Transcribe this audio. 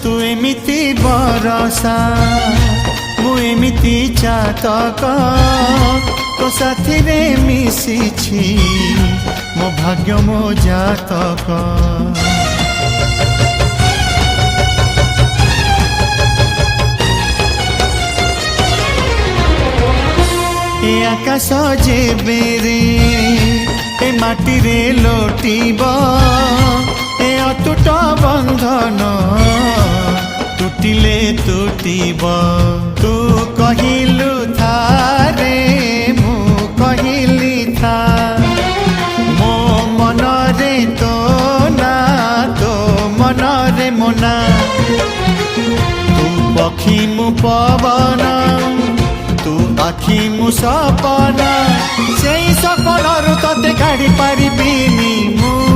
तू एमिति बरसा मु एमिति चातक तो साथी रे मिशिछि मो भाग्य मो जातक ए आकाश जेबेरे ए माटी रे लोटिब ए अटूट बंधन टूटिले टूटिब तू कहिलु थारे मु कहिली था मो मन रे तो ना तो मन रे मोना तू पक्षी मु पवन तू आखि मु सपना से सपन तते काढ़ी पारिबिनी मु